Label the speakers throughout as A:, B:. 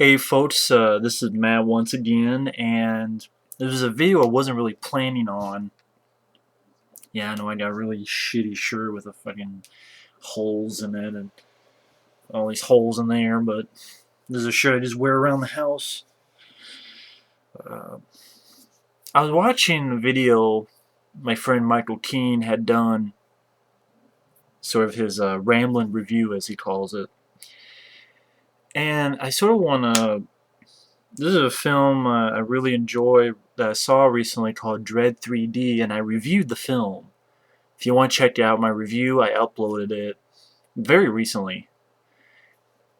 A: Hey folks, this is Matt once again, and this is a video I wasn't really planning on. Yeah, I know I got a really shitty shirt with a fucking holes in it and all these holes in there, but this is a shirt I just wear around the house. Uh, I was watching a video my friend Michael Keane had done, sort of his rambling review as he calls it, and I sort of want to. This is a film I really enjoy that I saw recently called Dredd 3D, and I reviewed the film. If you want to check out my review, I uploaded it very recently.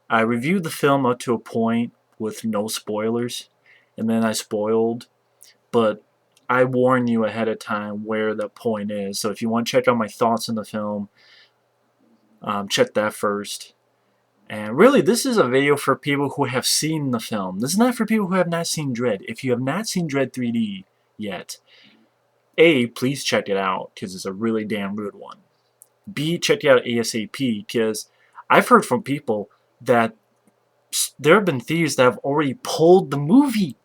A: I reviewed the film up to a point with no spoilers, and then I spoiled, but I warn you ahead of time where the point is. So if you want to check out my thoughts on the film, check that first. And really, this is a video for people who have seen the film. This is not for people who have not seen Dredd. If you have not seen Dredd 3D yet, A, please check it out, because it's a really damn good one. B, check it out ASAP, because I've heard from people that there have been theaters that have already pulled the movie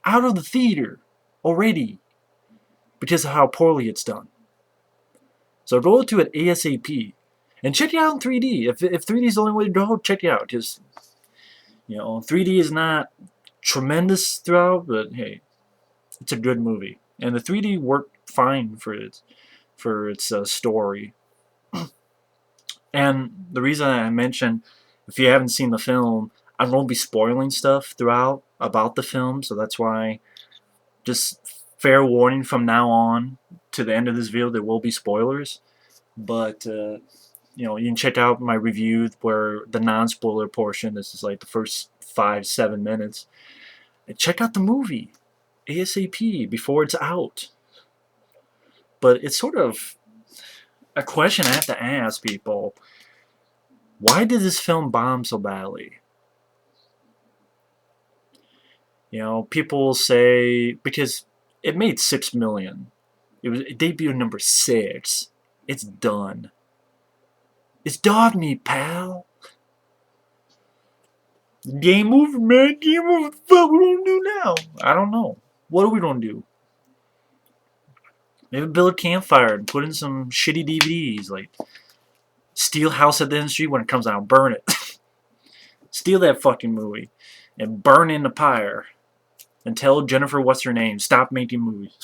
A: out of the theater already because of how poorly it's done. So go to it ASAP and check it out in 3D. If 3D is the only way to go, check it out. Just, 3D is not tremendous throughout, but hey, it's a good movie, and the 3D worked fine for its story. And the reason I mentioned, if you haven't seen the film, I'm going to be spoiling stuff throughout about the film, so that's why, just fair warning from now on to the end of this video, there will be spoilers. But, you can check out my review where the non-spoiler portion, this is like the first 5-7 minutes. And check out the movie ASAP before it's out. But it's sort of a question I have to ask people. Why did this film bomb so badly? People say because it made $6 million. It debuted number 6. It's done. It's dog meat, pal. Game over, man. Game over. What we gonna do now? I don't know. What are we gonna do? Maybe build a campfire and put in some shitty DVDs, like steal House at the End of the Street when it comes out, burn it. Steal that fucking movie and burn in the pyre. And tell Jennifer what's her name, stop making movies.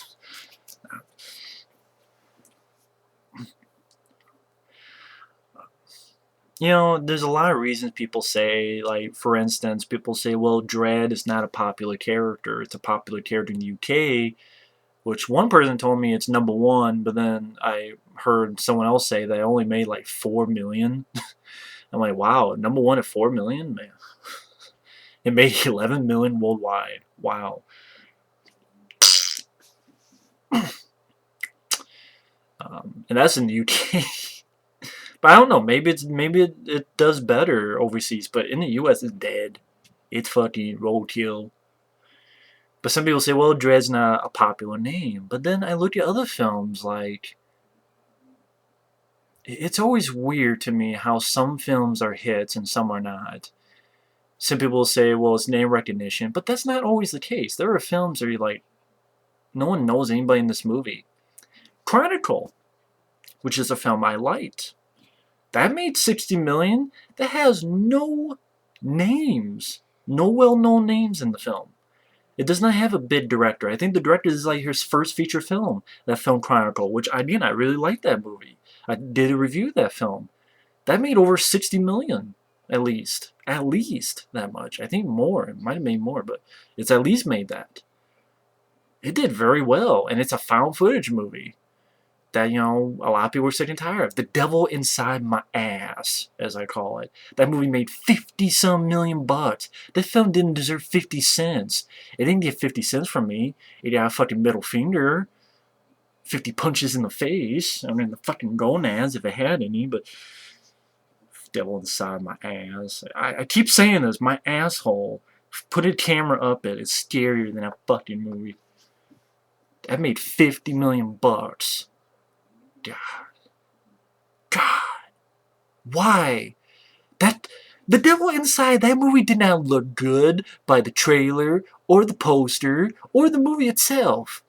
A: There's a lot of reasons people say, like, for instance, people say, well, Dredd is not a popular character. It's a popular character in the UK, which one person told me it's #1, but then I heard someone else say they only made like 4 million. I'm like, wow, #1 at 4 million? Man. It made 11 million worldwide. Wow. And that's in the UK. But I don't know. Maybe it does better overseas. But in the US, it's dead. It's fucking roadkill. But some people say, well, Dredd's not a popular name. But then I look at other films like. It's always weird to me how some films are hits and some are not. Some people say, well, it's name recognition. But that's not always the case. There are films where you're like, no one knows anybody in this movie. Chronicle, which is a film I liked. That made 60 million. That has no names. No well-known names in the film. It does not have a big director. I think the director is like his first feature film, that film Chronicle, which, again, I really liked that movie. I did a review of that film. That made over 60 million, at least. At least that much. I think more. It might have made more, but it's at least made that. It did very well, and it's a found footage movie that, a lot of people were sick and tired of. The Devil Inside My Ass, as I call it. That movie made 50-some million bucks. That film didn't deserve 50 cents. It didn't get 50 cents from me. It got a fucking middle finger. 50 punches in the face. I mean, the fucking gonads, if it had any, but Devil Inside My Ass. I keep saying this, my asshole. Put a camera up it. It's scarier than that fucking movie. That made 50 million bucks. God. God. Why? The Devil Inside, that movie did not look good by the trailer, or the poster, or the movie itself.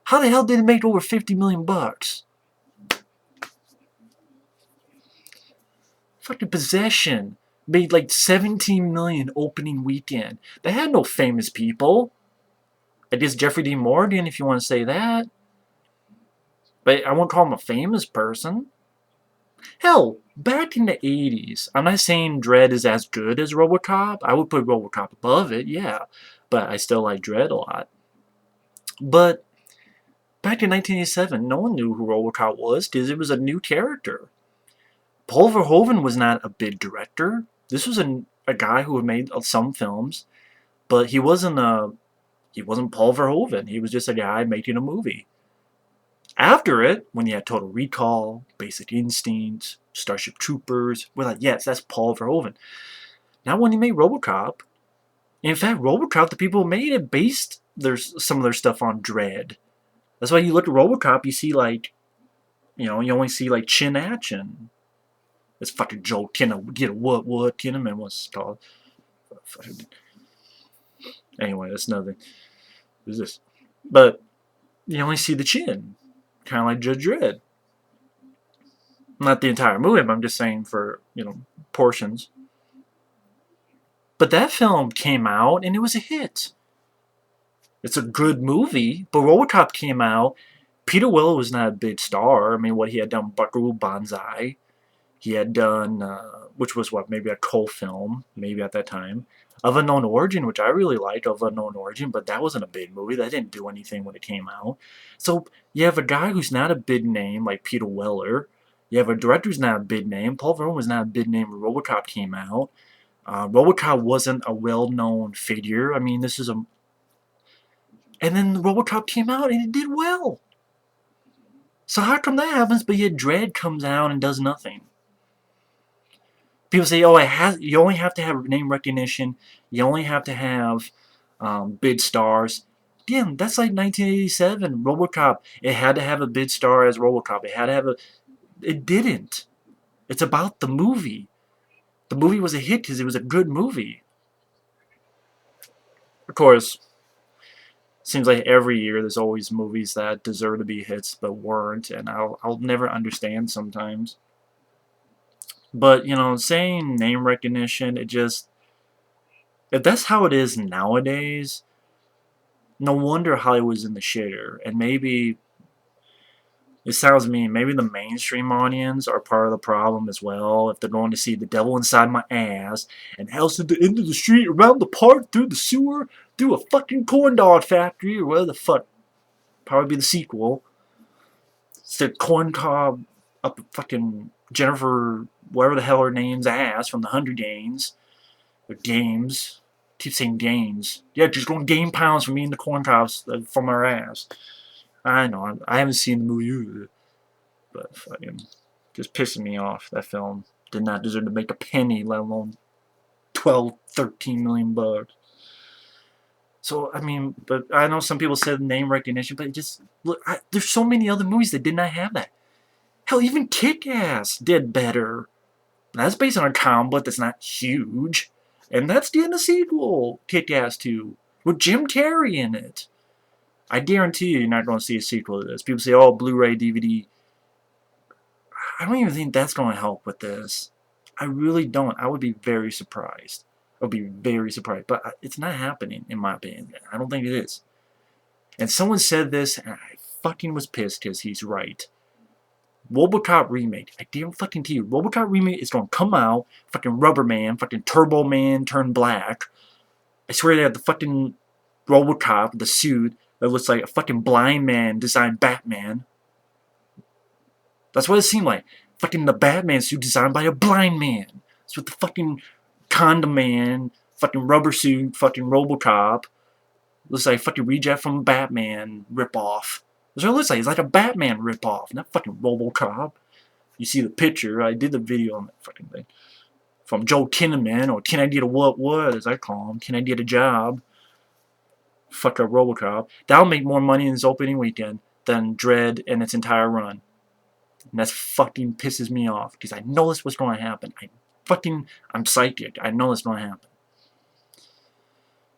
A: How the hell did it make over 50 million bucks? Fucking Possession made like 17 million opening weekend. They had no famous people. I guess Jeffrey D. Morgan, if you want to say that. But I won't call him a famous person. Hell, back in the 80s, I'm not saying Dredd is as good as RoboCop. I would put RoboCop above it, yeah. But I still like Dredd a lot. But back in 1987, no one knew who RoboCop was because it was a new character. Paul Verhoeven was not a big director. This was a guy who had made some films, but he wasn't Paul Verhoeven. He was just a guy making a movie. After it, when you had Total Recall, Basic Instinct, Starship Troopers, we're like, yes, that's Paul Verhoeven. Now when he made RoboCop, in fact, RoboCop, the people who made it based some of their stuff on Dredd. That's why you look at RoboCop, you see like, you only see like chin action. It's fucking Joe Kinnaman, what's it called? Anyway, that's nothing. Who's this? But you only see the chin. Kind of like Judge Dredd. Not the entire movie, but I'm just saying for, portions. But that film came out and it was a hit. It's a good movie, but RoboCop came out. Peter Weller was not a big star. I mean, what he had done, Buckaroo Banzai. He had done, which was maybe a cult film, maybe at that time. Of Unknown Origin, which I really liked, Of Unknown Origin, but that wasn't a big movie. That didn't do anything when it came out. So you have a guy who's not a big name, like Peter Weller. You have a director who's not a big name. Paul Verhoeven was not a big name when RoboCop came out. RoboCop wasn't a well-known figure. I mean, this is a... And then RoboCop came out and it did well. So how come that happens, but yet Dredd comes out and does nothing? People say, oh, you only have to have name recognition. You only have to have big stars. Again, that's like 1987, RoboCop. It had to have a big star as RoboCop. It had to have a... It didn't. It's about the movie. The movie was a hit because it was a good movie. Of course, seems like every year there's always movies that deserve to be hits but weren't, and I'll never understand sometimes. But, saying name recognition, it just... If that's how it is nowadays, no wonder Hollywood's in the shitter. And maybe, it sounds mean, maybe the mainstream audience are part of the problem as well. If they're going to see The Devil Inside My Ass, and House at the End of the Street, around the park, through the sewer, through a fucking corn dog factory, or whatever the fuck, probably be the sequel. It's the corn cob up fucking Jennifer, whatever the hell her name's ass, from the Hunger Games. Or Games. I keep saying games. Yeah, just going game pounds from eating the corn cobs from her ass. I know, I haven't seen the movie either. But fucking, just pissing me off. That film did not deserve to make a penny, let alone 12, 13 million bucks. So, I mean, but I know some people said name recognition, but just, look, there's so many other movies that did not have that. Hell, even Kick-Ass did better. That's based on a comic book that's not huge. And that's getting a sequel, Kick-Ass 2, with Jim Carrey in it. I guarantee you're not going to see a sequel to this. People say, oh, Blu-ray, DVD. I don't even think that's going to help with this. I really don't. I would be very surprised. I would be very surprised. But it's not happening, in my opinion. I don't think it is. And someone said this, and I fucking was pissed because he's right. RoboCop remake. I damn fucking tell you, RoboCop remake is going to come out, fucking Rubber Man, fucking Turbo Man turned black. I swear they have the fucking RoboCop, the suit, that looks like a fucking blind man designed Batman. That's what it seemed like. Fucking the Batman suit designed by a blind man. That's what the fucking Condom Man, fucking rubber suit, fucking RoboCop. Looks like a fucking reject from Batman ripoff. That's what it looks like. It's like a Batman ripoff, not fucking RoboCop. You see the picture. I did the video on that fucking thing. From Joe Kinnaman, or Can I Get a What, as I call him. Can I Get a Job? Fuck up RoboCop. That'll make more money in its opening weekend than Dredd and its entire run. And that fucking pisses me off, because I know that's what's going to happen. I I'm psychic. I know it's gonna happen.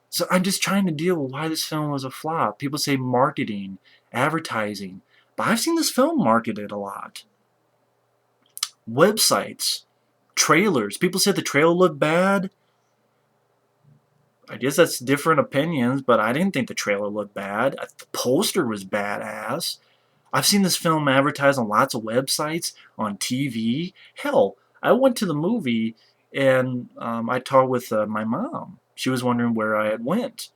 A: So I'm just trying to deal with why this film was a flop. People say marketing, advertising, but I've seen this film marketed a lot. Websites, trailers. People said the trailer looked bad. I guess that's different opinions, but I didn't think the trailer looked bad. The poster was badass. I've seen this film advertised on lots of websites, on TV. Hell, I went to the movie and I talked with my mom. She was wondering where I had went.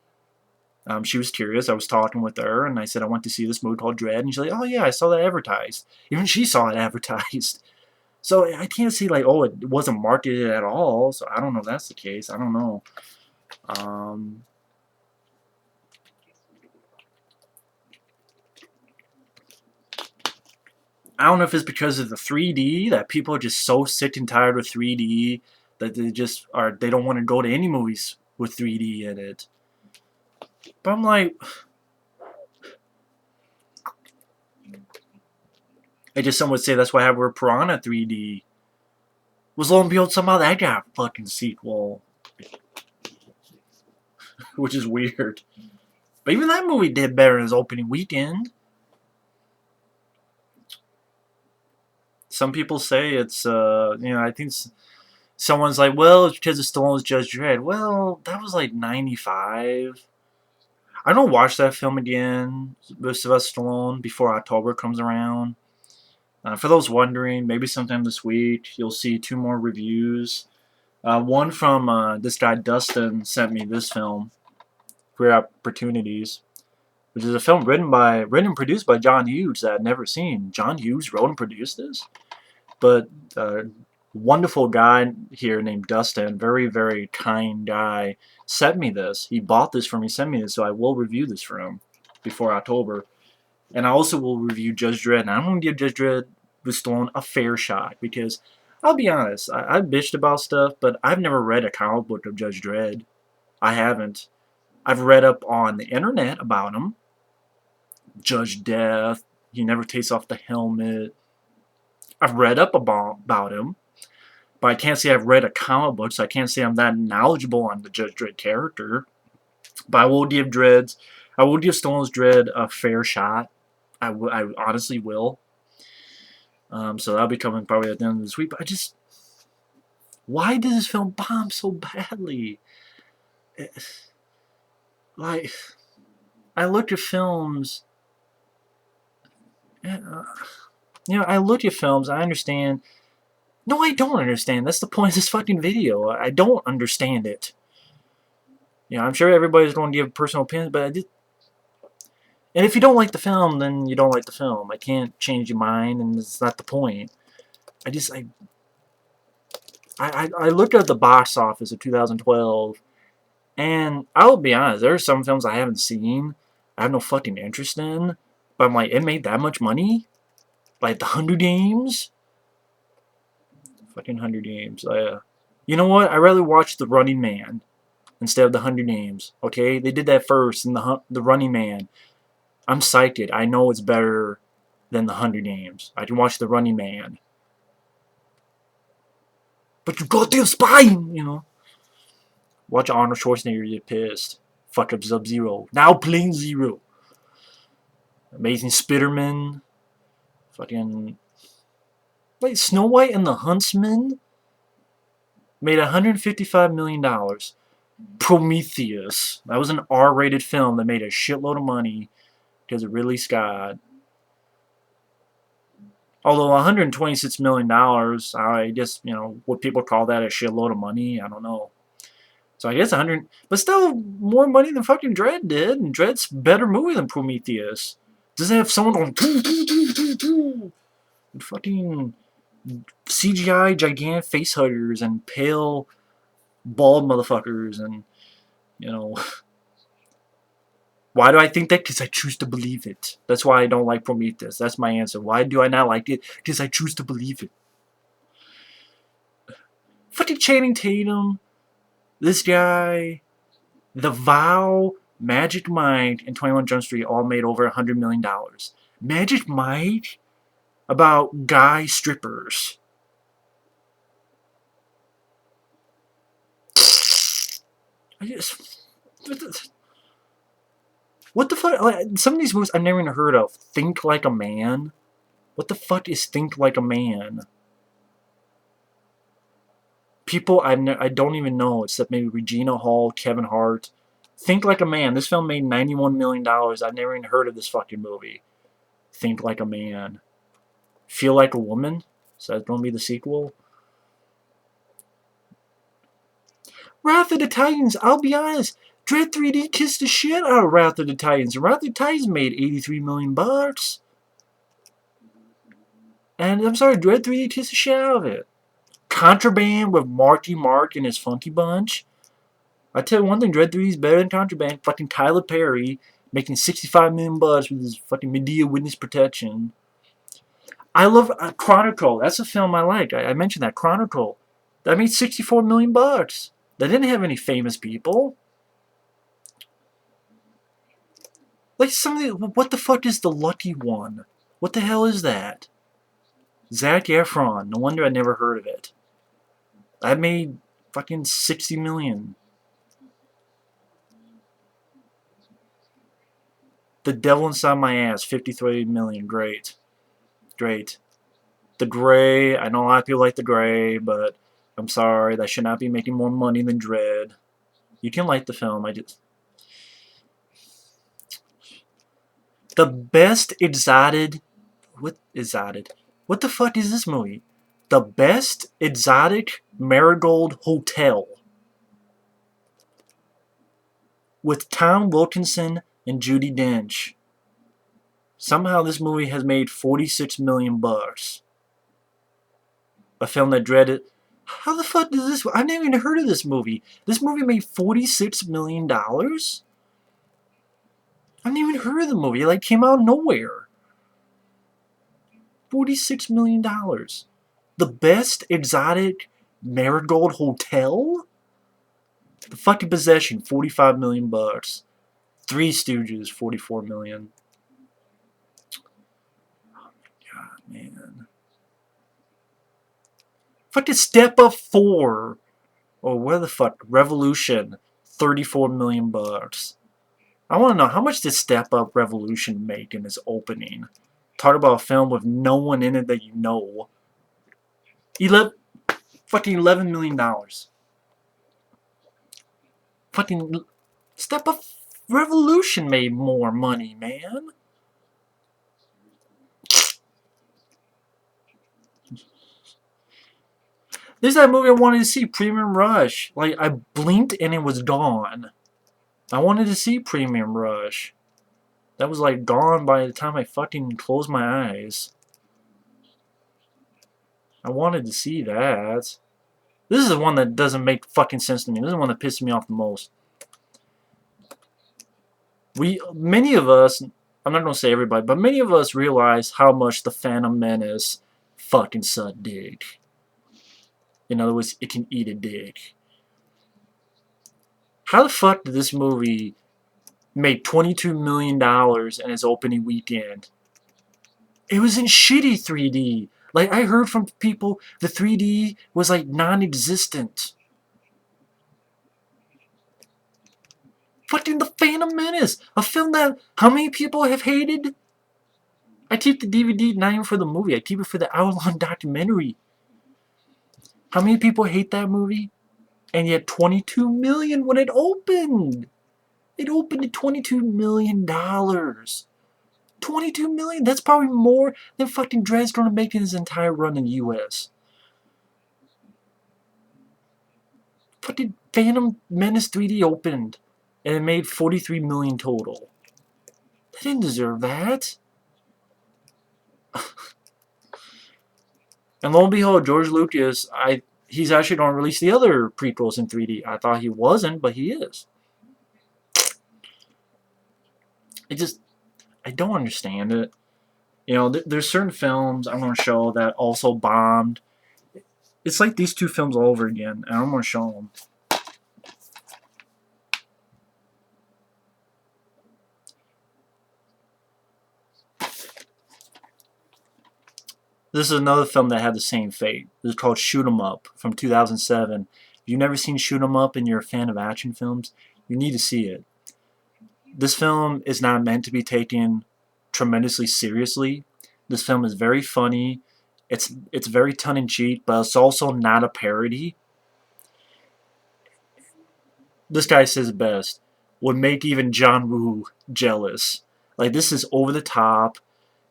A: She was curious. I was talking with her, and I said I went to see this movie called Dredd, and she's like, "Oh yeah, I saw that advertised." Even she saw it advertised. So I can't see like, oh, it wasn't marketed at all. So I don't know if that's the case. I don't know. Um, I don't know if it's because of the 3D that people are just so sick and tired of 3D that they don't want to go to any movies with 3D in it. But I'm like, I guess some would say that's why I have a Piranha 3D. Was lo and behold somehow that got a fucking sequel, which is weird. But even that movie did better in its opening weekend. Some people say it's, I think someone's like, well, it's because of Stallone's Judge Dredd. Well, that was like 95. I don't watch that film again with Sylvester Stallone before October comes around. For those wondering, maybe sometime this week you'll see 2 more reviews. One from this guy Dustin sent me this film, Great Opportunities, which is a film written and produced by John Hughes that I'd never seen. John Hughes wrote and produced this, but wonderful guy here named Dustin, very, very kind guy, sent me this. He bought this for me, sent me this, so I will review this for him before October. And I also will review Judge Dredd. And I'm going to give Judge Dredd with Stallone a fair shot because, I'll be honest, I've bitched about stuff, but I've never read a comic book of Judge Dredd. I haven't. I've read up on the internet about him. Judge Death. He never takes off the helmet. I've read up about him. But I can't say I've read a comic book, so I can't say I'm that knowledgeable on the Judge Dredd character. But I will give Stallone's Dredd a fair shot. I honestly will. So that'll be coming probably at the end of this week. But why did this film bomb so badly? Like, I look at films. I look at films. I understand. No, I don't understand. That's the point of this fucking video. I don't understand it. I'm sure everybody's going to give personal opinions, but and if you don't like the film, then you don't like the film. I can't change your mind, and it's not the point. I looked at the box office of 2012, and I'll be honest, there are some films I haven't seen, I have no fucking interest in, but I'm like, it made that much money? Like The Hunger Games? Fucking Hunger Games. You know what? I'd rather watch The Running Man instead of The Hunger Games. Okay? They did that first in The Running Man. I'm psyched. I know it's better than The Hunger Games. I can watch The Running Man. But you goddamn spine, Watch Arnold Schwarzenegger get pissed. Fuck up Sub-Zero. Now playing Zero. Amazing Spider-Man. Fucking... Wait, Snow White and the Huntsman made $155 million. Prometheus. That was an R-rated film that made a shitload of money because of Ridley Scott. Although $126 million, I guess, would people call that a shitload of money? I don't know. So I guess 100, but still more money than fucking Dredd did, and Dredd's a better movie than Prometheus. Does it have someone going and fucking CGI gigantic face huggers and pale bald motherfuckers and why do I think that? Because I choose to believe it. That's why I don't like Prometheus. That's my answer. Why do I not like it? Because I choose to believe it. Fucking Channing Tatum, this guy, The Vow, Magic Mike, and 21 Jump Street all made over $100 million. Magic Mike? About guy strippers. I just, what the fuck? Like, some of these movies I've never even heard of. Think Like a Man. What the fuck is Think Like a Man? People I don't even know, except maybe Regina Hall, Kevin Hart. Think Like a Man. This film made $91 million. I've never even heard of this fucking movie. Think Like a Man. Feel Like a Woman? Is that going to be the sequel? Wrath of the Titans. I'll be honest. Dredd 3D kissed the shit out of Wrath of the Titans. Wrath of the Titans made $83 million. And I'm sorry, Dredd 3D kissed the shit out of it. Contraband with Marky Mark and his Funky Bunch. I tell you one thing, Dredd 3D is better than Contraband. Fucking Tyler Perry making $65 million with his fucking Medea Witness Protection. I love Chronicle. That's a film I like. I mentioned that. Chronicle. That made $64 million. They didn't have any famous people. Like what the fuck is The Lucky One? What the hell is that? Zac Efron. No wonder I never heard of it. That made fucking $60 million. The Devil Inside My Ass. $53 million. Great. Great. The Gray. I know a lot of people like The Gray, but I'm sorry. That should not be making more money than Dredd. You can like the film. The Best Exotic. What exotic? What the fuck is this movie? The Best Exotic Marigold Hotel. With Tom Wilkinson and Judi Dench. Somehow this movie has made $46 million. A film that Dredd. How the fuck is this? I've never even heard of this movie. This movie made $46 million? I've never even heard of the movie. It like came out of nowhere. $46 million. The Best Exotic Marigold Hotel? The fucking Possession, $45 million. Three Stooges, $44 million. Oh my god, man. Fucking Step Up 4. Or where the fuck? Revolution, $34 million. I want to know, how much did Step Up Revolution make in its opening? Talk about a film with no one in it that you know. Fucking $11 million. Fucking Step Up Revolution made more money, man. This is that movie I wanted to see, Premium Rush. Like, I blinked and it was gone. I wanted to see Premium Rush. That was like gone by the time I fucking closed my eyes. I wanted to see that. This is the one that doesn't make fucking sense to me. This is the one that pisses me off the most. Many of us, I'm not going to say everybody, but many of us realize how much the Phantom Menace fucking sucked dick. In other words, it can eat a dick. How the fuck did this movie make $22 million in its opening weekend? It was in shitty 3D. Like, I heard from people, the 3D was like non-existent. Fucking The Phantom Menace, a film that how many people have hated? I keep the DVD not even for the movie, I keep it for the hour-long documentary. How many people hate that movie? And yet 22 million when it opened. It opened at $22 million. 22 million? That's probably more than fucking Dredd's gonna make in his entire run in the US. Fucking Phantom Menace 3D opened. And it made 43 million total. They didn't deserve that. And lo and behold, George Lucas, he's actually going to release the other prequels in 3D. I thought he wasn't, but he is. I don't understand it. You know, there's certain films I'm going to show that also bombed. It's like these two films all over again, and I'm going to show them. This is another film that had the same fate. This is called Shoot 'Em Up from 2007. If you've never seen Shoot 'em Up and you're a fan of action films, you need to see it. This film is not meant to be taken tremendously seriously. This film is very funny. It's very tongue-in-cheek, but it's also not a parody. This guy says it best. Would make even John Woo jealous. Like, this is over the top.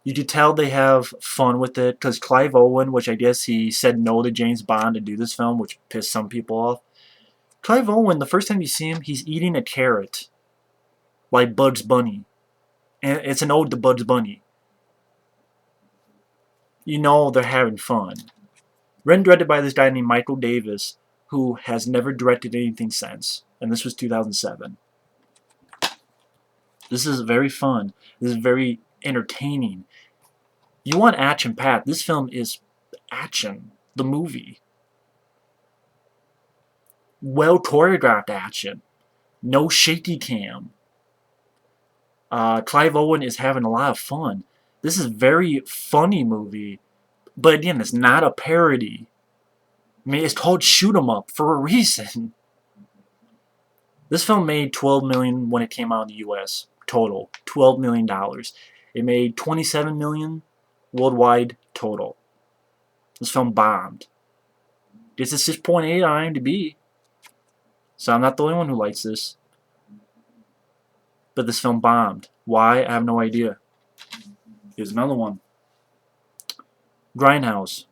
A: You could tell they have fun with it, because Clive Owen, which I guess he said no to James Bond to do this film, which pissed some people off. Clive Owen, the first time you see him, he's eating a carrot. Like Bugs Bunny. And it's an ode to Bugs Bunny. You know they're having fun. Written directed by this guy named Michael Davis, who has never directed anything since. And this was 2007. This is very fun. This is very entertaining. You want action-packed. This film is action. The movie. Well choreographed action. No shaky cam. Clive Owen is having a lot of fun. This is a very funny movie. But again, it's not a parody. I mean, it's called Shoot 'em Up for a reason. This film made $12 million when it came out in the U.S. Total. $12 million. It made $27 million worldwide total. This film bombed. It's a 6.8 on IMDb. So I'm not the only one who likes this. But this film bombed. Why? I have no idea. Here's another one. Grindhouse.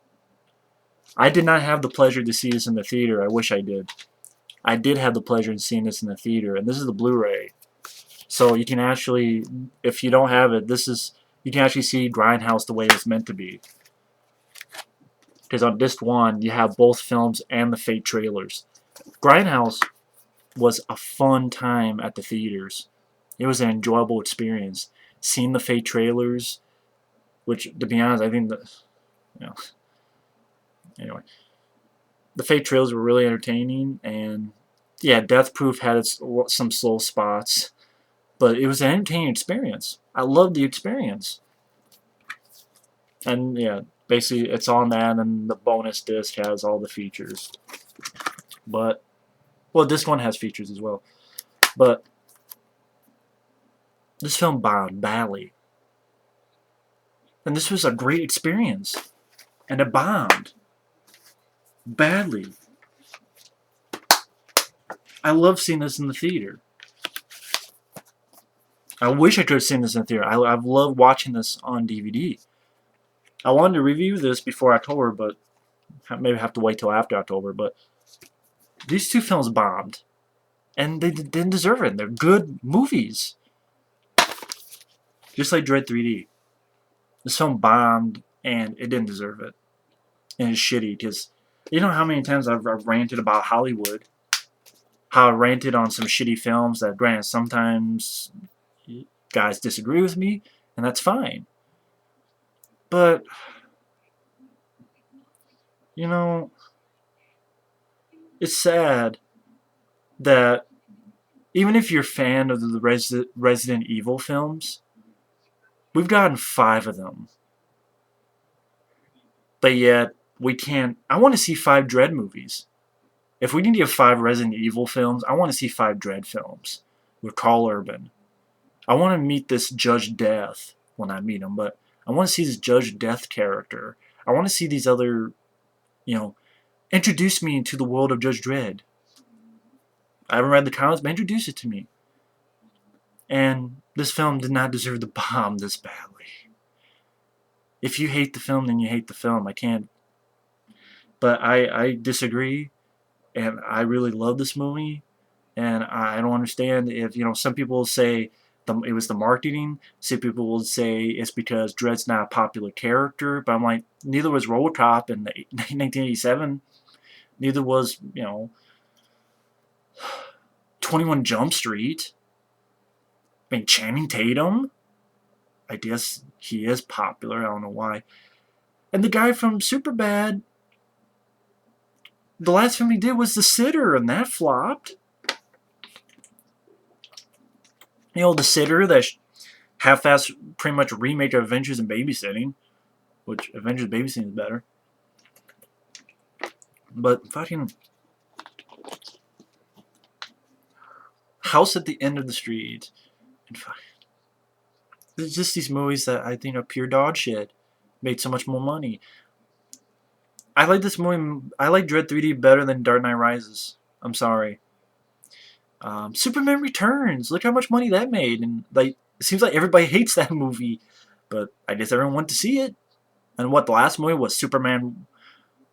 A: I did not have the pleasure to see this in the theater. I wish I did. I did have the pleasure of seeing this in the theater. And this is the Blu-ray. So you can actually, if you don't have it, you can actually see Grindhouse the way it's meant to be. Because on disc 1, you have both films and the fake trailers. Grindhouse was a fun time at the theaters. It was an enjoyable experience. Seeing the fake trailers, which, to be honest, I think anyway. The fake trailers were really entertaining, and yeah, Death Proof had some slow spots, but it was an entertaining experience. I loved the experience. And yeah, basically it's on that, and the bonus disc has all the features. But, well, this one has features as well. But this film bombed badly. And this was a great experience. And it bombed badly. I love seeing this in the theater. I wish I could have seen this in the theater. I've loved watching this on DVD. I wanted to review this before October, but maybe have to wait till after October. But these two films bombed. And they didn't deserve it. They're good movies. Just like Dredd 3D. This film bombed, and it didn't deserve it. And it's shitty, because you know how many times I've ranted about Hollywood? How I ranted on some shitty films that, granted, sometimes guys disagree with me, and that's fine. But, you know, it's sad that even if you're a fan of the Resident Evil films, we've gotten 5 of them. But yet, we can't. I want to see 5 Dredd movies. If we can get 5 Resident Evil films, I want to see 5 Dredd films with Carl Urban. I want to meet this Judge Death. Well, not meet him, but I want to see this Judge Death character. I want to see these other, introduce me into the world of Judge Dredd. I haven't read the comics, but introduce it to me. And this film did not deserve to bomb this badly. If you hate the film, then you hate the film. I can't. But I disagree, and I really love this movie, and I don't understand if, some people say it was the marketing. Some people will say it's because Dredd's not a popular character, but I'm like, neither was RoboCop in 1987. Neither was, 21 Jump Street. I mean, Channing Tatum. I guess he is popular. I don't know why. And the guy from Superbad, the last film he did was The Sitter, and that flopped. The Sitter, that half-assed pretty much remake of Adventures in Babysitting, which Adventures in Babysitting is better. But fucking, House at the End of the Street. And it's just these movies that I think are pure dog shit. Made so much more money. I like this movie. I like Dredd 3D better than Dark Knight Rises. I'm sorry. Superman Returns. Look how much money that made, and like it seems like everybody hates that movie, but I guess everyone went to see it. And what the last movie was Superman: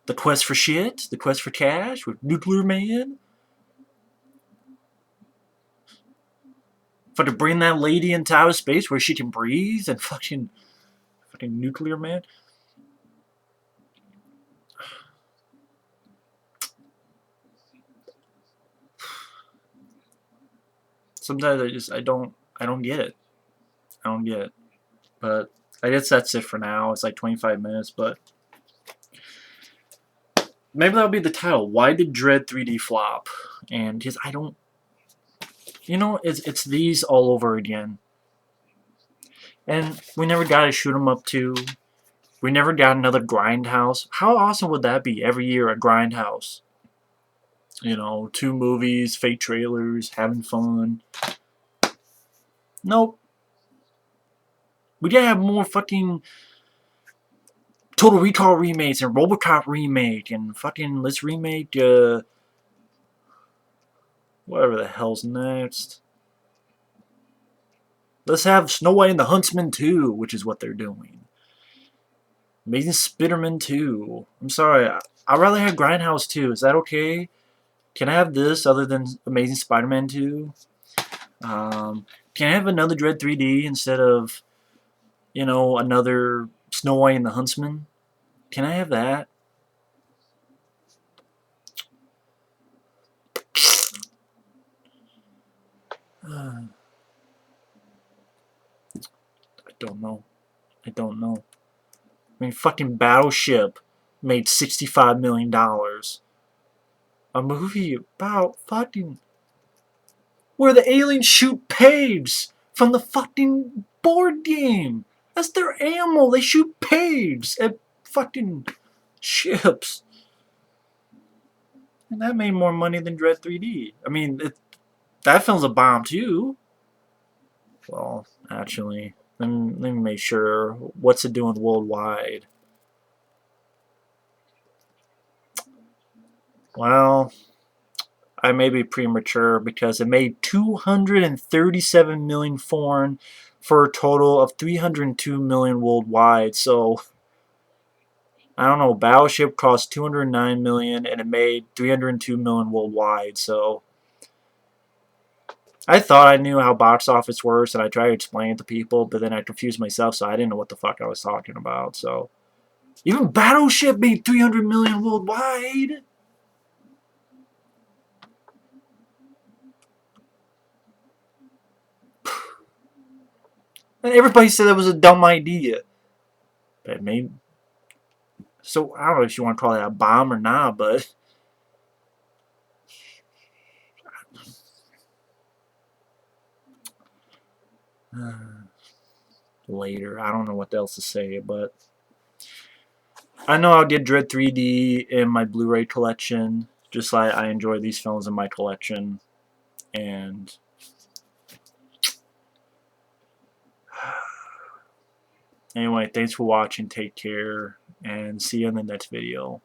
A: The Quest for Shit, The Quest for Cash with Nuclear Man. For to bring that lady into outer space where she can breathe and fucking Nuclear Man. Sometimes I don't get it. I don't get it. But I guess that's it for now. It's like 25 minutes, but maybe that'll be the title. Why did Dredd 3D flop? And just I don't, it's these all over again. And we never got a shoot 'em up 2. We never got another Grindhouse. How awesome would that be? Every year a Grindhouse. 2 movies, fake trailers, having fun. Nope. We gotta have more fucking Total Recall remakes and RoboCop remake and fucking let's remake whatever the hell's next. Let's have Snow White and the Huntsman 2, which is what they're doing. Amazing Spider-Man 2. I'm sorry, I'd rather have Grindhouse 2. Is that okay? Can I have this other than Amazing Spider-Man 2? Can I have another Dredd 3D instead of, another Snow White and the Huntsman? Can I have that? I don't know. I don't know. I mean, fucking Battleship made $65 million. A movie about fucking where the aliens shoot pigs from the fucking board game. That's their ammo. They shoot pigs at fucking ships. And that made more money than Dredd 3D. I mean, that film's a bomb too. Well, actually, let me make sure. What's it doing worldwide? Well, I may be premature because it made 237 million foreign for a total of 302 million worldwide. So I don't know. Battleship cost 209 million and it made 302 million worldwide. So I thought I knew how box office works and I tried to explain it to people, but then I confused myself, so I didn't know what the fuck I was talking about. So even Battleship made 300 million worldwide. And everybody said that was a dumb idea. But maybe. So I don't know if you want to call that a bomb or not, but later. I don't know what else to say, but I know I'll get Dredd 3D in my Blu-ray collection, just like I enjoy these films in my collection. And anyway, thanks for watching. Take care, and see you in the next video.